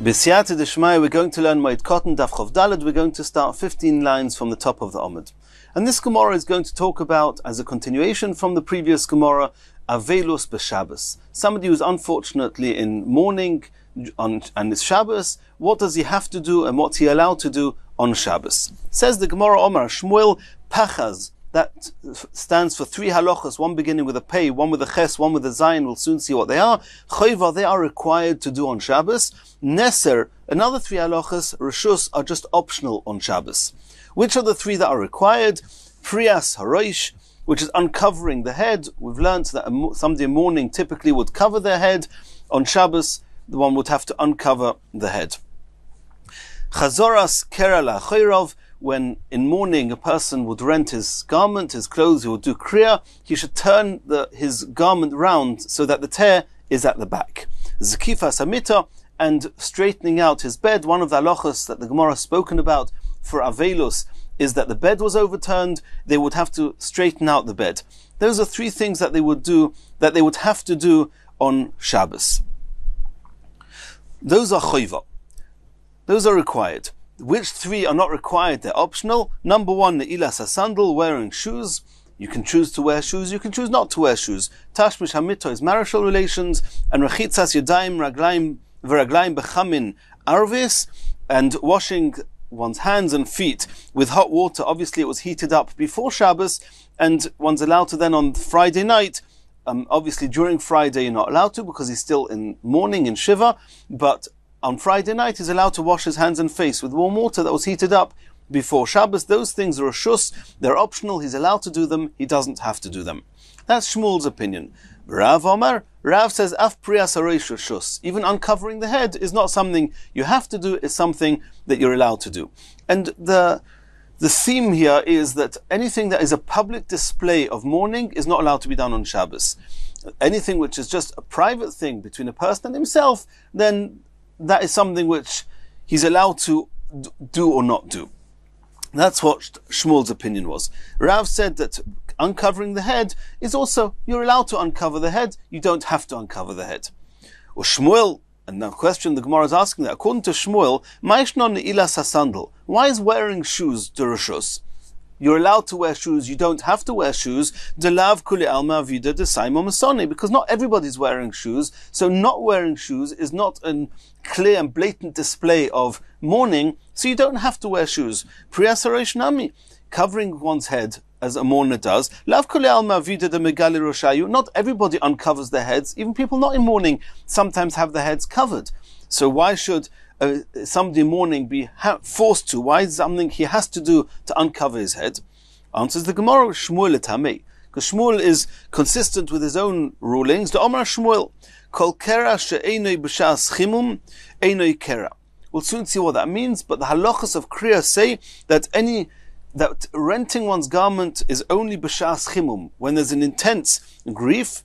B'siyata d'shmaya, we're going to learn Moed Katan Daf Daled. We're going to start 15 lines from the top of the Amud. And this Gemara is going to talk about, as a continuation from the previous Gemara, Avelus b'Shabbos. Somebody who's unfortunately in mourning and it's Shabbos, what does he have to do and what's he allowed to do on Shabbos? Says the Gemara Omar Shmuel Pachaz. That stands for three halachas, one beginning with a pei, one with a ches, one with a zayin. We'll soon see what they are. Choiva, they are required to do on Shabbos. Neser, another three halachas, reshus, are just optional on Shabbos. Which are the three that are required? Prias haroish, which is uncovering the head. We've learned that somebody in mourning typically would cover their head. On Shabbos, the one would have to uncover the head. Chazoras kera la'choirov, when in mourning a person would rent his garment, his clothes, he would do kriya, he should turn his garment round so that the tear is at the back. Zekifa samita, and straightening out his bed. One of the halachas that the Gemara has spoken about for Avelus is that the bed was overturned, they would have to straighten out the bed. Those are three things that they would do, that they would have to do on Shabbos. Those are choiva. Those are required. Which three are not required? They're optional. Number one, ne'ilas sandal, wearing shoes. You can choose to wear shoes, you can choose not to wear shoes. Tashmish hamito is marital relations, and rechitzas yadayim raglaim v'raglaim bechamin arvis, and washing one's hands and feet with hot water. Obviously it was heated up before Shabbos, and one's allowed to then on Friday night. Obviously during Friday you're not allowed to because he's still in mourning in Shiva, but on Friday night he's allowed to wash his hands and face with warm water that was heated up before Shabbos. Those things are a shus, they're optional, he's allowed to do them, he doesn't have to do them. That's Shmuel's opinion. Rav Omar, Rav says, Af priyas hareish shus. Even uncovering the head is not something you have to do, it's something that you're allowed to do. And the theme here is that anything that is a public display of mourning is not allowed to be done on Shabbos. Anything which is just a private thing between a person and himself, then that is something which he's allowed to do or not do. That's what Shmuel's opinion was. Rav said that uncovering the head is also, you're allowed to uncover the head, you don't have to uncover the head. Or Shmuel, and now question the Gemara is asking that, according to Shmuel, Ma'ishnon ne'ilas hasandal, why is wearing shoes dereshus? You're allowed to wear shoes, you don't have to wear shoes. Delav kuli alma vida de saimo masoni, because not everybody's wearing shoes, so not wearing shoes is not a clear and blatant display of mourning, so you don't have to wear shoes. Priyas hareish nami, covering one's head as a mourner does. Lav kuli alma vida de megali roshayu, not everybody uncovers their heads, even people not in mourning sometimes have their heads covered. So why should somebody in mourning be forced to? Why is something he has to do to uncover his head? Answers the Gemara, Shmuel etamei, because Shmuel is consistent with his own rulings. The Omar Shmuel, kol kera she'enoi b'shas chimum, enoi kera. We'll soon see what that means, but the halachas of Kriya say that that renting one's garment is only b'shas chimum, when there's an intense grief.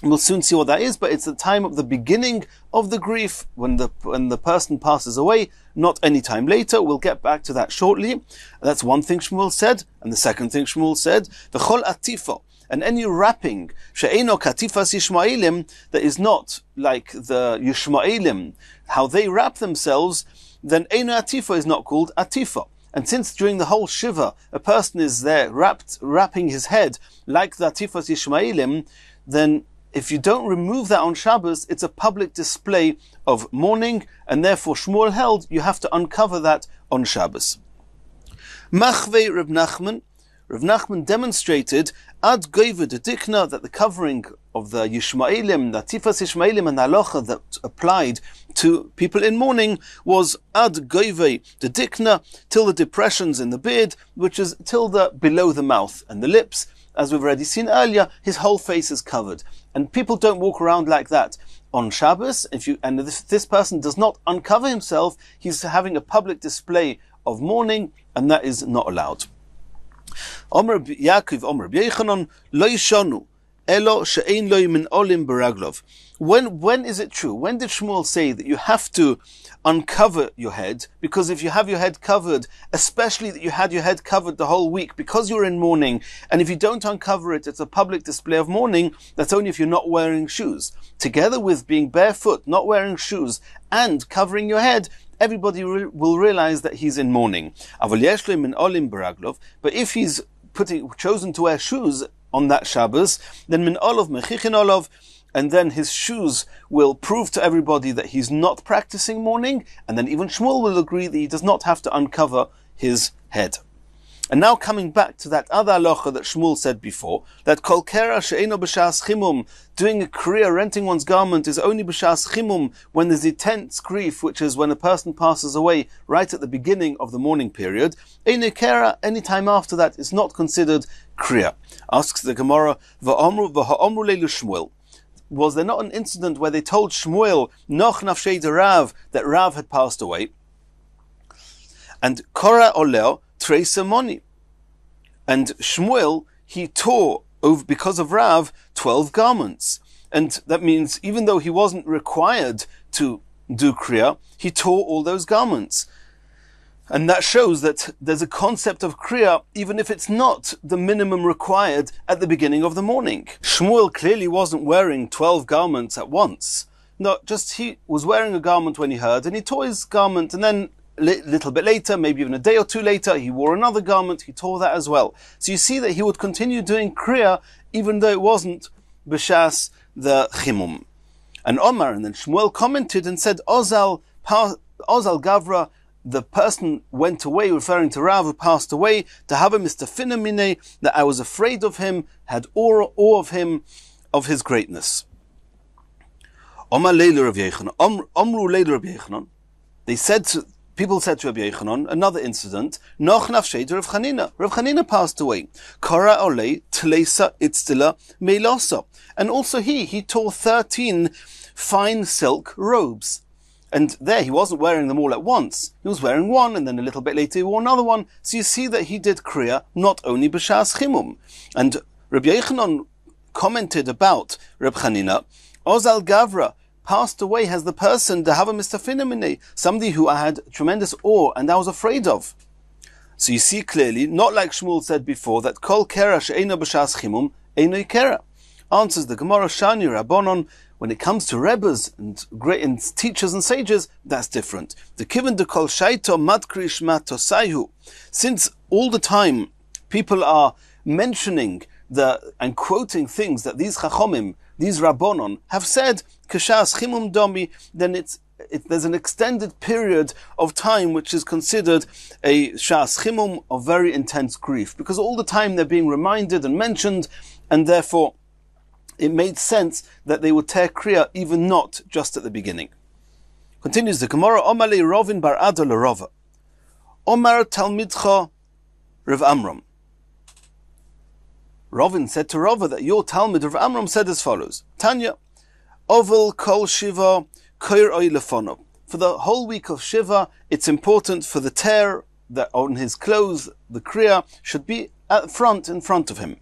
We'll soon see what that is, but it's the time of the beginning of the grief, when the person passes away, not any time later. We'll get back to that shortly. That's one thing Shmuel said. And the second thing Shmuel said, v'chol atifa, and any wrapping, she'eno katifas Yishmaelim, that is not like the Yishmaelim, how they wrap themselves, then eno atifa is not called atifa. And since during the whole Shiva, a person is there wrapping his head like the atifas Yishmaelim, then if you don't remove that on Shabbos, it's a public display of mourning, and therefore Shmuel held you have to uncover that on Shabbos. Machvei Reb Nachman demonstrated ad goiva de dikna, that the covering of the Yishmaelim, the Tifas Yishmaelim, and the halacha that applied to people in mourning was ad goiva de dikna, till the depressions in the beard, which is till below the mouth and the lips. As we've already seen earlier, his whole face is covered. And people don't walk around like that on Shabbos. If this person does not uncover himself, he's having a public display of mourning, and that is not allowed. Omer Yaakov, Omer Yechanan, lo yishonu. Elo she'ein lo min olim beraglov. When is it true? When did Shmuel say that you have to uncover your head? Because if you have your head covered, especially that you had your head covered the whole week because you're in mourning, and if you don't uncover it, it's a public display of mourning. That's only if you're not wearing shoes. Together with being barefoot, not wearing shoes, and covering your head, everybody will realize that he's in mourning. But if he's chosen to wear shoes on that Shabbos, then min olav mechichin olav, and then his shoes will prove to everybody that he's not practicing mourning, and then even Shmuel will agree that he does not have to uncover his head. And now coming back to that other halacha that Shmuel said before, that kol kera she'eino b'shas chimum, doing a kriya, renting one's garment, is only b'shas chimum, when there's intense grief, which is when a person passes away right at the beginning of the mourning period. Eino kera, any time after that, is not considered kriya. Asks the Gemara, v'ha'omru leilu Shmuel. Was there not an incident where they told Shmuel, noch nafshei de Rav, that Rav had passed away? And Korah oleo treisa moni. And Shmuel, he tore, because of Rav, 12 garments. And that means, even though he wasn't required to do kriya, he tore all those garments. And that shows that there's a concept of kriya, even if it's not the minimum required at the beginning of the morning. Shmuel clearly wasn't wearing 12 garments at once. No, just he was wearing a garment when he heard, and he tore his garment, and then a little bit later, maybe even a day or two later, he wore another garment, he tore that as well. So you see that he would continue doing kriya, even though it wasn't b'shas the chimum. And Omar, and then Shmuel commented and said, Ozal Gavra, the person went away, referring to Rav who passed away, to have a Mr. Finamine, that I was afraid of him, had awe of him, of his greatness. Omar Leila Rav Yechanan, Omru Leila Rav Yechanan. People said to Rabbi Yechanan, another incident, Noch nafshei de Rav Chanina. Rav Chanina passed away. Kora olei tleisa itztila meilosa. And also he tore 13 fine silk robes. And there, he wasn't wearing them all at once. He was wearing one, and then a little bit later he wore another one. So you see that he did kriya not only b'shas chimum. And Rabbi Yechanan commented about Reb Chanina, Ozal Gavra, passed away has the person to have a Mr. Finamine, somebody who I had tremendous awe and I was afraid of. So you see clearly, not like Shmuel said before, that kol kera she'eino b'shas chimum, eino kera. Answers the Gemara, Shani Rabbanon, when it comes to Rebbes and great teachers and sages, that's different. The kiven de kol shaito madkrish matosaihu. Since all the time people are mentioning and quoting things that these chachomim, these rabbonon, have said, kashas chimum domi, then there's an extended period of time which is considered a shas chimum of very intense grief, because all the time they're being reminded and mentioned, and therefore it made sense that they would tear kriya, even not just at the beginning. Continues the Gemara, Omar le Rovin bar Ada le Rova. Omar Talmidcha Rav Amram. Rovin said to Rava that your Talmud Rav Amram said as follows: Tanya, Oval Kol Shiva Koir Oy Lefono. For the whole week of Shiva, it's important for the tear that on his clothes, the kriya, should be in front of him.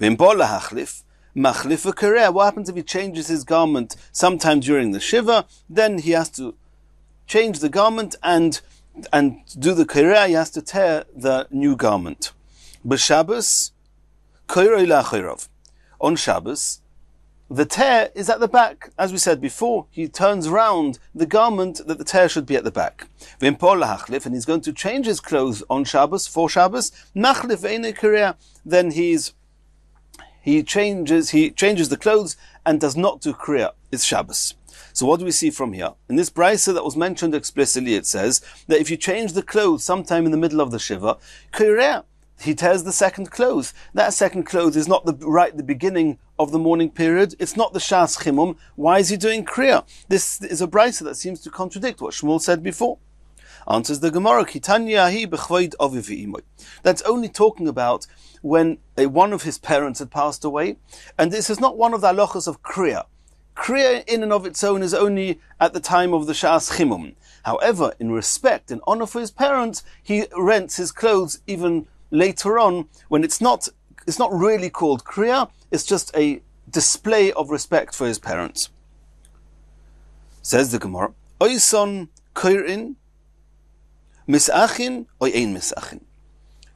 V'imbo lahachlif. What happens if he changes his garment sometime during the Shiva? Then he has to change the garment and do the Kireh, he has to tear the new garment. B'Shabbos, on Shabbos, the tear is at the back. As we said before, he turns round the garment that the tear should be at the back. And he's going to change his clothes on Shabbos, for Shabbos. Then he changes the clothes and does not do kriya. It's Shabbos. So what do we see from here? In this brisa that was mentioned explicitly, it says that if you change the clothes sometime in the middle of the Shiva, kriya, he tears the second clothes. That second clothes is not the beginning of the morning period. It's not the shas chimum. Why is he doing kriya? This is a brisa that seems to contradict what Shmuel said before. Answers the Gemara, Kitanyahi b'chvoid aviv v'imoy. That's only talking about when one of his parents had passed away, and this is not one of the halachas of kriya. Kriya in and of its own is only at the time of the shas chimum. However, in respect and honor for his parents, he rents his clothes even later on, when it's not really called kriya, it's just a display of respect for his parents. Says the Gemara, Oison koirin misachin or ein misachin.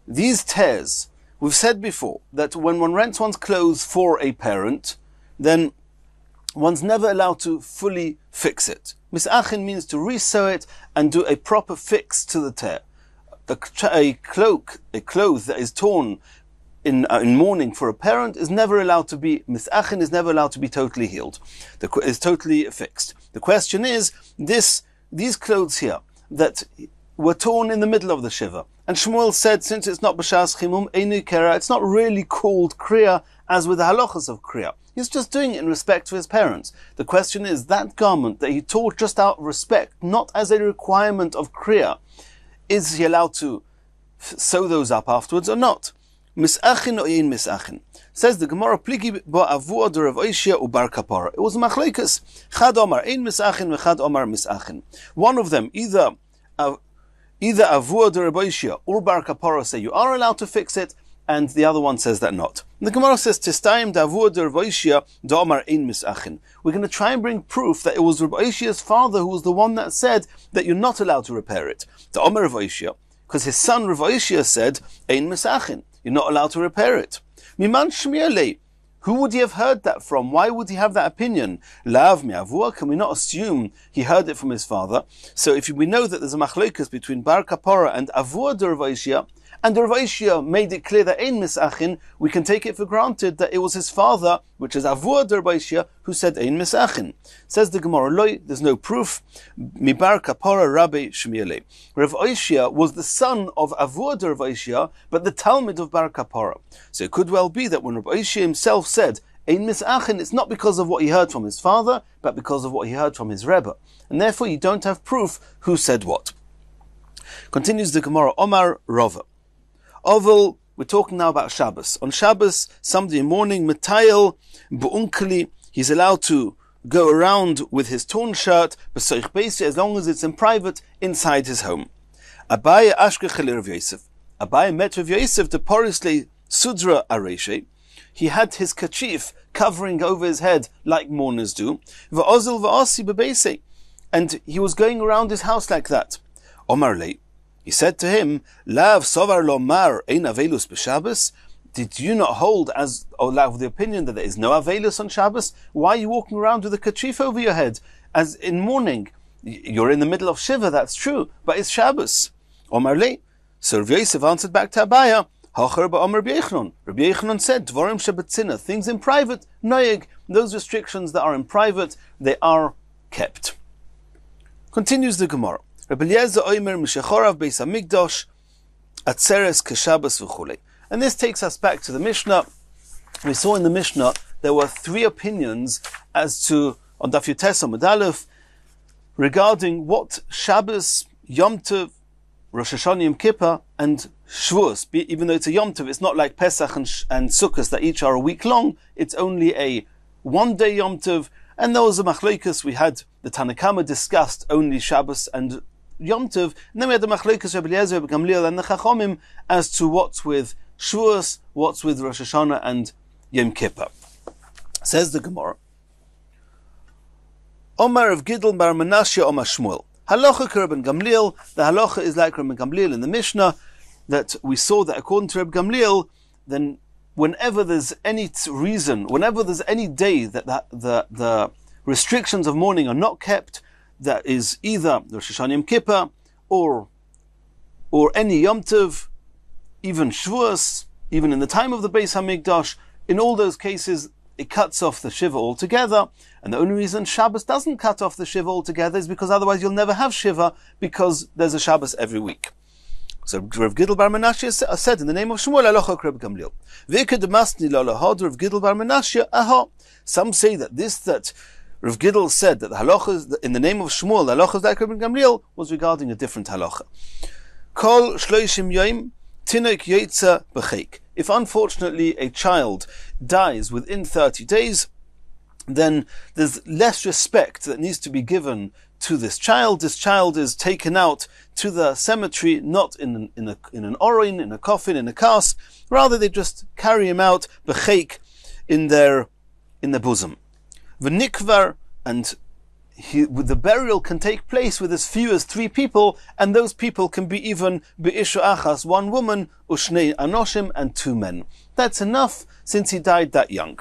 These tears, we've said before that when one rents one's clothes for a parent, then one's never allowed to fully fix it. Misachin means to resew it and do a proper fix to the tear. A cloth that is torn in mourning for a parent is never allowed to be misachin, is never allowed to be totally healed. Is totally fixed. The question is, these clothes here that were torn in the middle of the shiva, and Shmuel said, since it's not b'shas chimum einu kera, it's not really called kriya as with the halachas of kriya. He's just doing it in respect for his parents. The question is, that garment that he tore just out of respect, not as a requirement of kriya, is he allowed to sew those up afterwards or not? Misachin or ein misachin. Says the Gemara, Pligi bo avua de Rav Oishia ubar kapara. It was a machlekes. Chad omar ein misachin v'chad omar misachin. One of them, either avua de Rav Oishia or bar kapara, say you are allowed to fix it, and the other one says that not. The Gemara says, Tistayim de avua de Rav Oishia de omar ein misachin. We're going to try and bring proof that it was Rav Oishia's father who was the one that said that you're not allowed to repair it. The Omer Rav Oishia, because his son Rav Oishia said, ein misachin. You're not allowed to repair it. Miman shmiele. Who would he have heard that from? Why would he have that opinion? Lav mi'avua. Can we not assume he heard it from his father? So if we know that there's a machlokas between bar kapara and avua de Rav Oishia, and Rav Oishia made it clear that ein misachin, we can take it for granted that it was his father, which is avua de Rav Oishia, who said ein misachin. Says the Gemara, loy, there's no proof. Mi bar kapara Rabbi shmiele. Rav Oishia was the son of avua de Rav Oishia, but the Talmud of bar kapara. So it could well be that when Rav Oishia himself said ein misachin, it's not because of what he heard from his father, but because of what he heard from his Rebbe. And therefore you don't have proof who said what. Continues the Gemara, Omar Rava. Oval, we're talking now about Shabbos. On Shabbos, Sunday morning, Metayel, Bu'unkali, he's allowed to go around with his torn shirt, as long as it's in private, inside his home. Abaye Ashkechel Rav Yosef. Abaye met Rav Yosef, the Porisle Sudra Areshe. He had his kerchief covering over his head like mourners do. Va'ozil va'asi bebeise. And he was going around his house like that. Omar lei. He said to him, Lav sovar lomar ein avelus b'Shabbos. Did you not hold as of the opinion that there is no avelus on Shabbos? Why are you walking around with a kerchief over your head as in mourning? You're in the middle of Shiva, that's true, but it's Shabbos. Omar lei. So Rav Yosef answered back to Abaya, Hachar ba'Omer Rabbi Yochanan. Rabbi Yochanan said, Dvorim shebetzina, things in private, noyeg, those restrictions that are in private, they are kept. Continues the Gemara. Rabbi Eliezer Omer Mishechorav Beis Hamikdash Atzeres Keshabbos v'chulei. And this takes us back to the Mishnah. We saw in the Mishnah there were three opinions as to on Daf Yomi Shiur regarding what Shabbos, Yom Tov, Rosh Hashanah, Yom Kippur, and Shavuos. Even though it's a Yom Tov, it's not like Pesach and Sukkot that each are a week long. It's only a one-day Yom Tov. And there was a machlokes. We had the Tanakama discussed only Shabbos and Yom Tov, and then we had the machlokes Rabbi Eliezer, Rabbi Gamliel, and the Chachomim as to what's with Shavuos, what's with Rosh Hashanah and Yom Kippur. Says the Gemara, Omar of Gidl bar Menashe Omar Shmuel. Halacha Rabbi Gamliel. The halacha is like Rabbi Gamliel in the Mishnah, that we saw that according to Rabbi Gamliel, then whenever there's any reason, whenever there's any day that the restrictions of mourning are not kept, that is either Rosh Hashanah Yom Kippur or any Yom Tov, even Shavuos, even in the time of the Beis Hamikdash, in all those cases it cuts off the Shiva altogether. And the only reason Shabbos doesn't cut off the Shiva altogether is because otherwise you'll never have Shiva, because there's a Shabbos every week. So Rav Gidl bar Menashe said in the name of Shmuel, Alocha Rabbi Gamliel. V'ikedemasni lalahad Rav Gidl bar Menashe aha. Some say that Rav Gidl said that the halacha in the name of Shmuel, the halacha like Rabbi Gamliel, was regarding a different halacha. Kol shloishim yoim tinok yetza b'cheik. If unfortunately a child dies within 30 days, then there's less respect that needs to be given to this child. This child is taken out to the cemetery, not in an orin, in a coffin, in a cask. Rather, they just carry him out b'cheik in their in their bosom. V'nikvar, and the burial can take place with as few as 3 people, and those people can be even be'isha achas, 1 woman, ushnei anoshim, and 2 men. That's enough, since he died that young.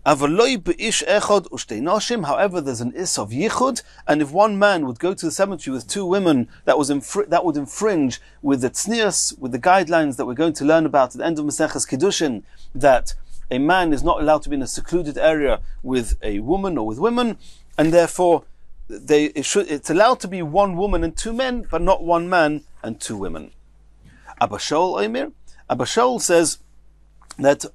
Avaloi be'ish echad ushtei noshim. However, there's an is of yichud, and if 1 man would go to the cemetery with 2 women, that would infringe with the tznius, with the guidelines that we're going to learn about at the end of Masechet Kiddushin, that a man is not allowed to be in a secluded area with a woman or with women, and therefore it's allowed to be 1 woman and 2 men, but not 1 man and 2 women. Abba Shaul Omer, Abba Shaul says that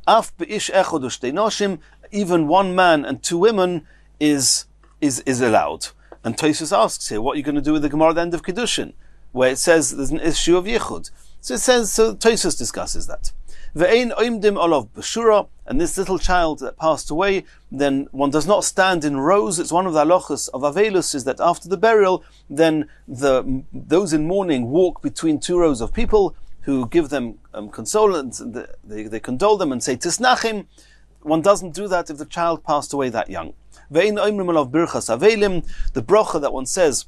af be'ish echad ushtei noshim, even 1 man and 2 women is allowed. And Tosfos asks here, what are you going to do with the Gemara at the end of Kiddushin, where it says there's an issue of yichud? So Tosfos discusses that. Ve'ein oimdim olav b'shura, and this little child that passed away, then one does not stand in rows. It's one of the halachos of Avelus, is that after the burial, then those in mourning walk between 2 rows of people who give them consolence, and they condole them and say tisnachim. One doesn't do that if the child passed away that young. Ve'ein oimdim olav birchas avelim, the bracha that one says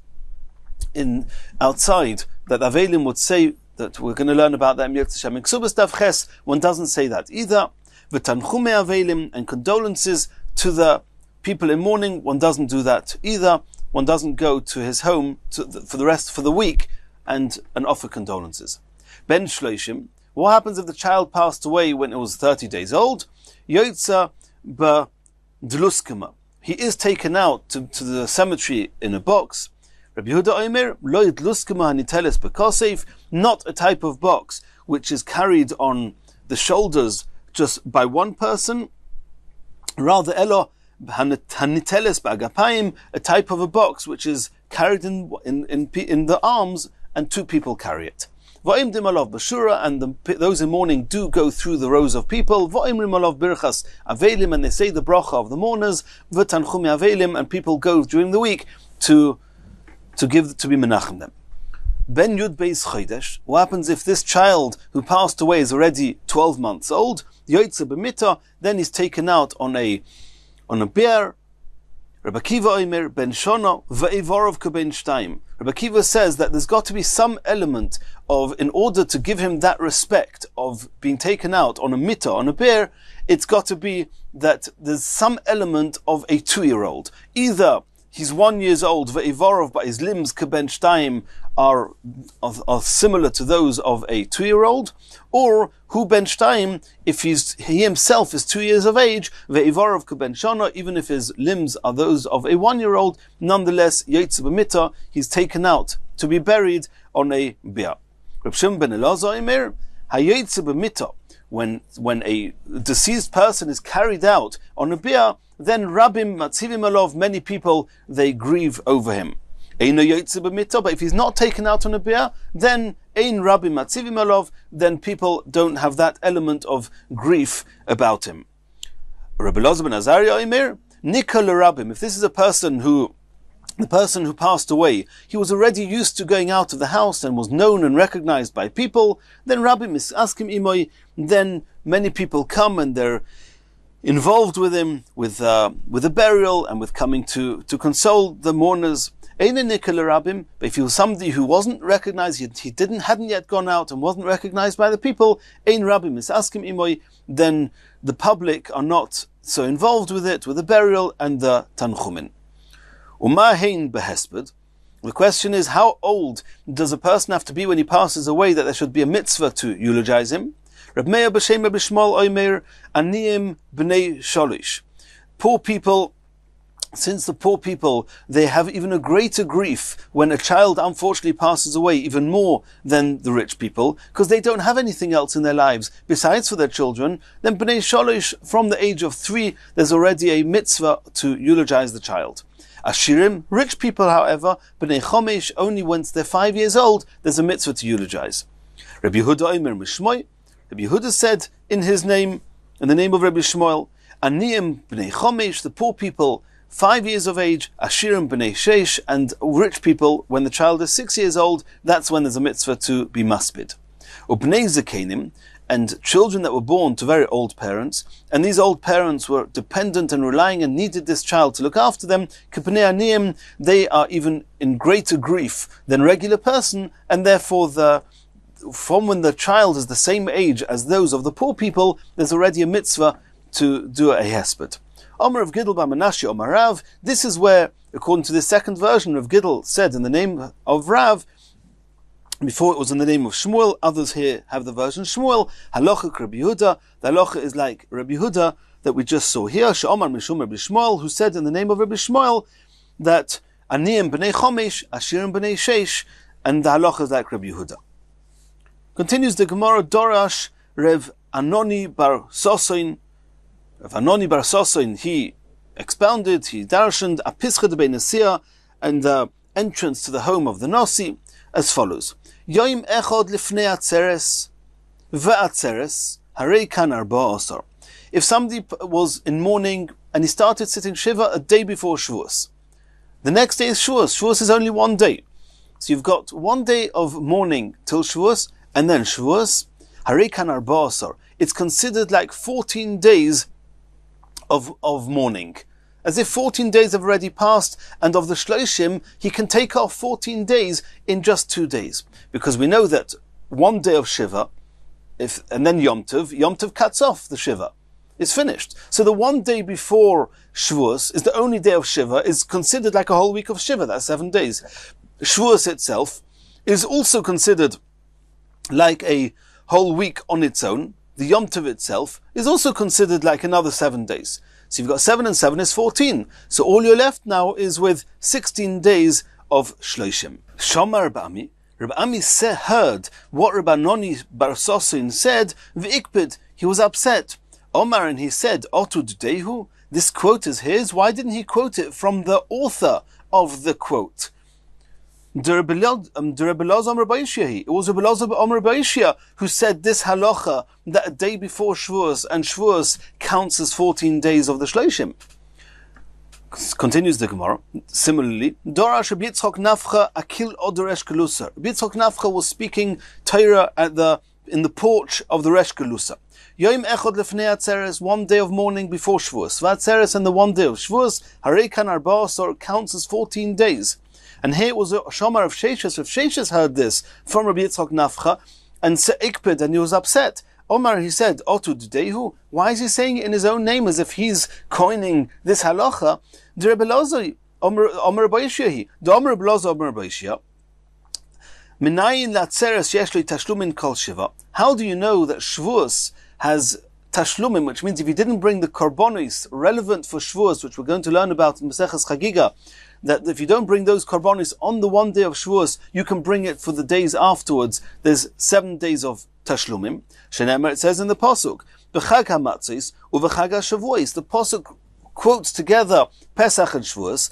outside, that Avelim would say, that we're going to learn about that in Yitzchok Miksubas Daf Ches, one doesn't say that either. V'tanchume avelim, and condolences to the people in mourning, one doesn't do that either. One doesn't go to his home for the week and offer condolences. Ben Shloishim, what happens if the child passed away when it was 30 days old? Yotza b'dluskema, he is taken out to the cemetery in a box. Rabbi Yehuda Omer, lo yidluskema haniteles b'kosef, not a type of box which is carried on the shoulders just by 1 person. Rather, elo haniteles b'agapayim, a type of a box which is carried in the arms, and 2 people carry it. V'oimdim olav b'shura, and those in mourning do go through the rows of people. V'oimrim olav birchas avelim, and they say the bracha of the mourners. V'tanchumi avelim, and people go during the week to be menachem them. Ben Yud Beis Chodesh, what happens if this child who passed away is already 12 months old? Yoitze b'mita, then he's taken out on a bier. Rabbi Kiva Omer ben Shona ve'ivorov keben shtayim. Rabbi Kiva says that there's got to be some element of, in order to give him that respect of being taken out on a mita, on a bier, it's got to be that there's some element of a 2-year-old. Either he's 1 year old, ve'ivorov, but his limbs keben shtayim are similar to those of a 2-year-old, or hu ben shtayim, if he himself is 2 years of age, ve'ivorov keben shana, even if his limbs are those of a 1-year-old, nonetheless, yotze b'mita, he's taken out to be buried on a bier. Reb Shimon ben Elazar Omer, hayotze b'mita, when a deceased person is carried out on a bier, then Rabbim matzivim alov, many people, they grieve over him. Eino yotze b'mita, but if he's not taken out on a bier, then ein Rabbim matzivim alov, then people don't have that element of grief about him. Rabbi Elazar ben Azariah Omer, nikah l'Rabbim, if this is the person who passed away, he was already used to going out of the house and was known and recognized by people, then Rabbim misaskim imoy, then many people come and they're involved with him, with the burial and with coming to console the mourners. Ein nikah l'Rabbim, but if he was somebody who wasn't recognized, he hadn't yet gone out and wasn't recognized by the people, ein Rabbim misaskim imoy, then the public are not so involved with it, with the burial and the tanchumin. Umahein behesped. The question is, how old does a person have to be when he passes away that there should be a mitzvah to eulogize him? Reb Meir b'shem Reb Shmuel Omer, aniyim b'nei shalish. Poor people, since the poor people, they have even a greater grief when a child unfortunately passes away, even more than the rich people, because they don't have anything else in their lives besides for their children. Then b'nei shalish, from the age of 3, there's already a mitzvah to eulogize the child. Ashirim, rich people, however, b'nei chomesh, only once they're 5 years old, there's a mitzvah to eulogize. Rabbi Yehuda Omer mishmoy, Rabbi Yehuda said in the name of Rabbi Shmuel, aniyim b'nei chomesh, the poor people, 5 years of age, ashirim b'nei sheish, and rich people, when the child is 6 years old, that's when there's a mitzvah to be maspid. Ubnei zakenim, and children that were born to very old parents, and these old parents were dependent and relying and needed this child to look after them, they are even in greater grief than regular person, and therefore from when the child is the same age as those of the poor people, there's already a mitzvah to do a hesped. Omer of Gidl bar Menashe Omer Rav, this is where, according to this second version, of Gidl said in the name of Rav, before it was in the name of Shmuel. Others here have the version Shmuel. Halacha Rabbi Yehuda. The halacha is like Rabbi Yehuda that we just saw here. She'omar mishum Rabbi Shmuel, who said in the name of Rabbi Shmuel that Aniyim b'nei chomesh, Ashirim b'nei sheish, and the halacha is like Rabbi Yehuda. Continues the Gemara, Dorash Rev Anoni bar Sosoin. Rev Anoni bar Sosoin, he expounded, he darshaned a pischad bei Nesiyah, and the entrance to the home of the Nasi, as follows. Yoim echod lifnei atzeres ve'atzeres harei kan arba asar. If somebody was in mourning and he started sitting Shiva a day before Shavuos, the next day is Shavuos. Shavuos is only one day. So you've got 1 day of mourning till Shavuos, and then Shavuos, harei kan arba asar. It's considered like 14 days of mourning. As if 14 days have already passed, and of the Shloshim, he can take off 14 days in just 2 days. Because we know that 1 day of Shiva, and then Yom Tov cuts off the Shiva. It's finished. So the 1 day before Shavuos is the only day of Shiva, is considered like a whole week of Shiva, that's 7 days. Shavuos itself is also considered like a whole week on its own. The Yom Tov itself is also considered like another 7 days. So you've got 7 and 7 is 14. So all you're left now is with 16 days of Shloshim. Shomar Rabbi Ami. Rabbi Ami heard what Rabbi Noni bar Sosin said, V'ikpid, he was upset. Omar, and he said, Otud Dehu, this quote is his. Why didn't he quote it from the author of the quote? It was Rabbi Elazar who said this halacha, that a day before Shavuos, and Shavuos counts as 14 days of the Shloshim. Continues the Gemara. Similarly, Dorash Rabbi Yitzchok Nafcha Akil Odoresh Kelusa. Rabbi Yitzchok Nafcha was speaking Torah in the porch of the Resh Kelusa. Yom Echad Lefnei Atzeres, 1 day of mourning before Shavuos. Vatzeres, and the 1 day of Shavuos, Harei Kan Arba Asar, counts as 14 days. And here it was a Shomar of Sheshes. If Sheshes heard this from Rabbi Yitzchok Nafcha, and Ikpid, and he was upset. Omar, he said, Otud Dehu, why is he saying it in his own name as if he's coining this halacha? The Rabbi Elazar, Omer Ba'ishyahi, the Omer Elazar, Omer Ba'ishya, Minayin Latzeres Yeshli Tashlumin Kol Shiva. How do you know that Shavuos has Tashlumim, which means if you didn't bring the korbanos relevant for Shavuos, which we're going to learn about in Maseches Chagiga, that if you don't bring those korbanos on the 1 day of Shavuos, you can bring it for the days afterwards. There's 7 days of Tashlumim. Shenemer, it says in the Pasuk, B'chag HaMatzos u'B'chag HaShavuos. The Pasuk quotes together Pesach and Shavuos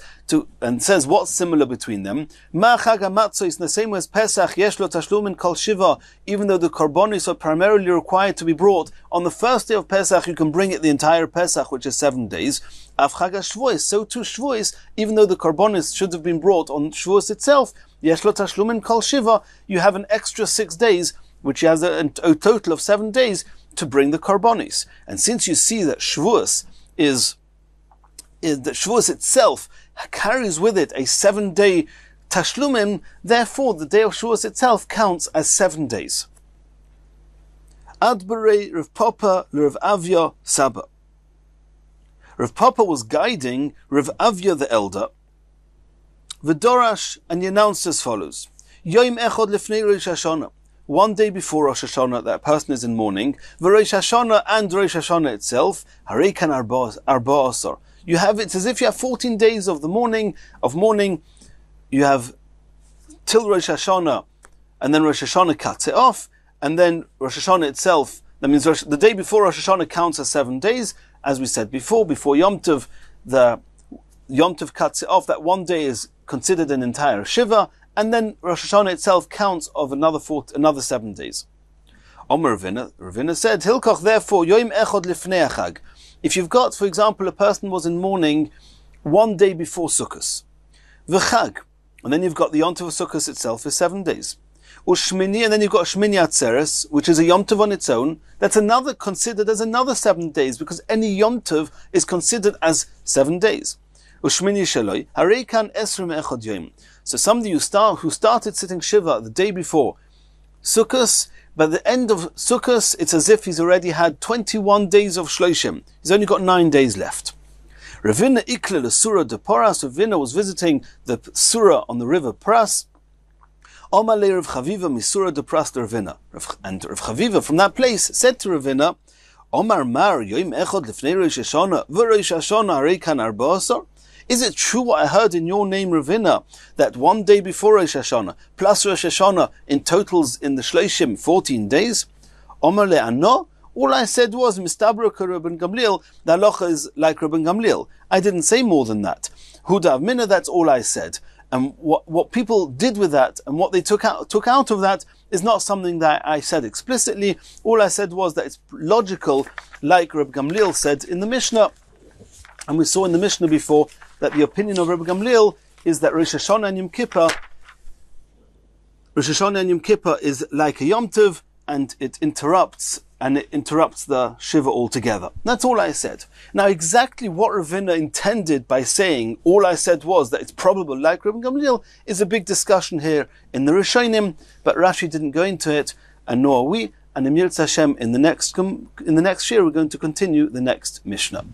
and says what's similar between them. Ma'chag HaMatzos, in the same way as Pesach, yesh lo tashlumin kol shiva, even though the korbanos are primarily required to be brought on the first day of Pesach, you can bring it the entire Pesach, which is 7 days. Avchag HaShavuos, so too Shavuos, even though the korbanos should have been brought on Shavuos itself, yesh lo tashlumin kol shiva, you have an extra 6 days, which has a total of 7 days to bring the korbanos. And since you see that Shavuos that Shavuos itself carries with it a 7-day tashlumim, therefore the day of Shavuos itself counts as 7 days. Adberei Rav Papa Rav Avya Saba. Rav Papa was guiding Rav Avya the elder, V'dorash, and he announced as follows: Yom Echad Lefnei Rosh Hashanah, 1 day before Rosh Hashanah, that person is in mourning. V'Rosh Hashanah and Rosh Hashanah itself, Harei Kan Arba Asar. You have, it's as if you have 14 days of mourning. You have till Rosh Hashanah, and then Rosh Hashanah cuts it off, and then Rosh Hashanah itself, that means the day before Rosh Hashanah counts as 7 days, as we said before Yom Tov, the Yom Tov cuts it off, that 1 day is considered an entire Shiva, and then Rosh Hashanah itself counts of another 7 days. Omer Ravina said, Hilkoch, therefore, Yom Echad Lifnei Achag. If you've got, for example, a person was in mourning 1 day before Sukkot, V'chag, and then you've got the Yom Tov of Sukkot itself is 7 days. Ushmini, and then you've got Shmini Atzeres, which is a Yom Tov on its own. That's considered as another 7 days, because any Yom Tov is considered as 7 days. Ushmini Shaloi, Hareikan Esrim Echad Yom. So somebody who started sitting Shiva the day before Sukkot, by the end of Sukkot, it's as if he's already had 21 days of Shloshim. He's only got 9 days left. Ravina Ikle the Surah de Paras. Ravina was visiting the Surah on the river Paras. Omar le Rav Chaviva misura de Pras de Ravina. And Rav Chaviva from that place said to Ravina, Omar Mar Yoim Echad Lifnei Rosh Hashanah v'Rosh Hashanah Areikan Arba Asar. Is it true what I heard in your name, Ravina, that one day before Rosh Hashanah plus Rosh Hashanah in totals in the Shloshim 14 days? Omar le Ano. All I said was, Mistabra Rabban Gamliel, the halacha is like Rabban Gamliel. I didn't say more than that. Hudav Mina, that's all I said. And what people did with that and what they took out of that is not something that I said explicitly. All I said was that it's logical, like Rabbi Gamliel said in the Mishnah. And we saw in the Mishnah before that the opinion of Rabbi Gamliel is that Rosh Hashanah and Yom Kippur is like a Yom Tov, and it interrupts the Shiva altogether. That's all I said. Now, exactly what Ravina intended by saying all I said was that it's probable like Rabbi Gamliel is a big discussion here in the Rishonim, but Rashi didn't go into it, and nor are we. And in Yitzchok Hashem, in the next shiur, we're going to continue the next Mishnah.